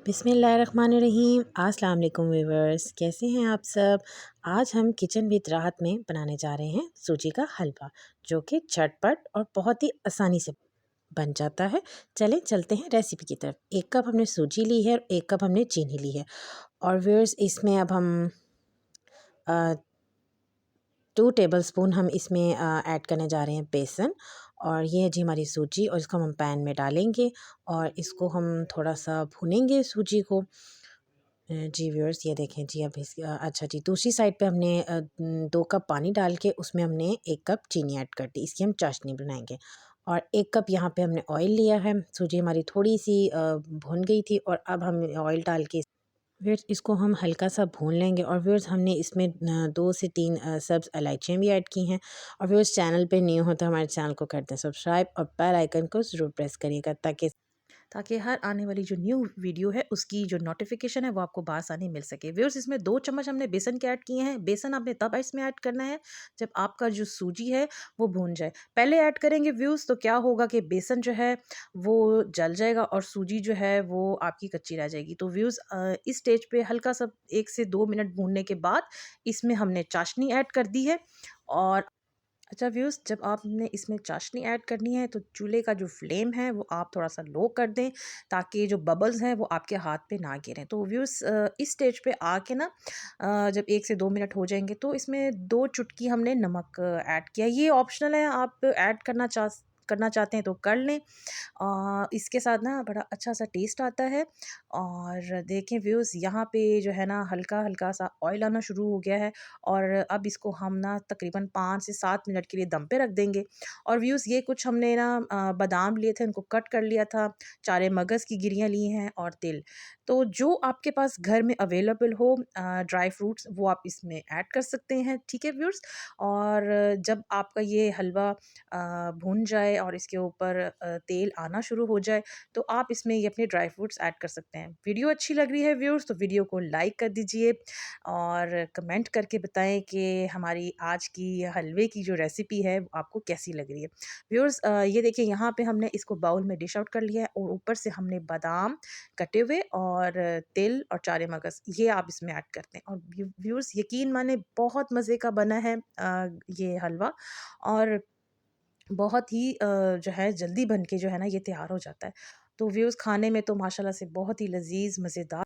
बिस्मिल्लाहिर्रहमानिर्रहीम। अस्सलाम वालेकुम व्यूअर्स, कैसे हैं आप सब। आज हम किचन विद राहत में बनाने जा रहे हैं सूजी का हलवा, जो कि झटपट और बहुत ही आसानी से बन जाता है। चलें चलते हैं रेसिपी की तरफ। 1 कप हमने सूजी ली है और 1 कप हमने चीनी ली है। और व्यूअर्स, इसमें अब हम 2 टेबलस्पून हम इसमें ऐड करने जा रहे हैं बेसन। और ये है जी हमारी सूजी, और इसको हम पैन में डालेंगे और इसको हम थोड़ा सा भूनेंगे सूजी को। जी व्यूअर्स, ये देखें जी। अब अच्छा जी, दूसरी साइड पे हमने 2 कप पानी डाल के उसमें हमने 1 कप चीनी ऐड कर दी। इसकी हम चाशनी बनाएंगे। और 1 कप यहाँ पे हमने ऑयल लिया है। सूजी हमारी थोड़ी सी भुन गई थी और अब हम ऑयल डाल के फिर इसको हम हल्का सा भून लेंगे। और व्यूअर्स, हमने इसमें 2 से 3 सब्ज़ इलायचियाँ भी ऐड की हैं। और व्यूअर्स, चैनल पे न्यू हो तो हमारे चैनल को कर दें सब्सक्राइब और बेल आइकन को ज़रूर प्रेस करिएगा, ताकि हर आने वाली जो न्यू वीडियो है उसकी जो नोटिफिकेशन है वो आपको बआसानी मिल सके। व्यूअर्स, इसमें 2 चम्मच हमने बेसन के ऐड किए हैं। बेसन आपने तब इसमें ऐड करना है जब आपका जो सूजी है वो भून जाए। पहले ऐड करेंगे व्यूअर्स तो क्या होगा कि बेसन जो है वो जल जाएगा और सूजी जो है वो आपकी कच्ची रह जाएगी। तो व्यूअर्स, इस स्टेज पे हल्का सा 1 से 2 मिनट भूनने के बाद इसमें हमने चाशनी ऐड कर दी है। और अच्छा व्यूअर्स, जब आपने इसमें चाशनी ऐड करनी है तो चूल्हे का जो फ्लेम है वो आप थोड़ा सा लो कर दें, ताकि जो बबल्स हैं वो आपके हाथ पे ना गिरें। तो व्यूअर्स, इस स्टेज पे आके ना जब 1 से 2 मिनट हो जाएंगे तो इसमें 2 चुटकी हमने नमक ऐड किया। ये ऑप्शनल है, आप ऐड करना चाहते हैं तो कर लें। इसके साथ ना बड़ा अच्छा सा टेस्ट आता है। और देखें व्यूअर्स, यहाँ पे जो है ना हल्का हल्का सा ऑयल आना शुरू हो गया है। और अब इसको हम ना तकरीबन 5 से 7 मिनट के लिए दम पे रख देंगे। और व्यूअर्स, ये कुछ हमने ना बादाम लिए थे, उनको कट कर लिया था, चारे मगज़ की गिरियाँ ली हैं और तिल। तो जो आपके पास घर में अवेलेबल हो ड्राई फ्रूट्स, वो आप इसमें ऐड कर सकते हैं। ठीक है व्यूअर्स। और जब आपका ये हलवा भुन जाए और इसके ऊपर तेल आना शुरू हो जाए तो आप इसमें ये अपने ड्राई फ्रूट्स ऐड कर सकते हैं। वीडियो अच्छी लग रही है व्यूअर्स तो वीडियो को लाइक कर दीजिए और कमेंट करके बताएं कि हमारी आज की हलवे की जो रेसिपी है वो आपको कैसी लग रही है। व्यूअर्स, ये देखिए, यहाँ पे हमने इसको बाउल में डिश आउट कर लिया है और ऊपर से हमने बादाम कटे हुए और तिल और चारे मगज़ ये आप इसमें ऐड करते हैं। और व्यूअर्स, यकीन माने बहुत मज़े का बना है ये हलवा। और बहुत ही जो है जल्दी बन के जो है ना ये तैयार हो जाता है। तो व्यूअर्स, खाने में तो माशाल्लाह से बहुत ही लज़ीज़ मज़ेदार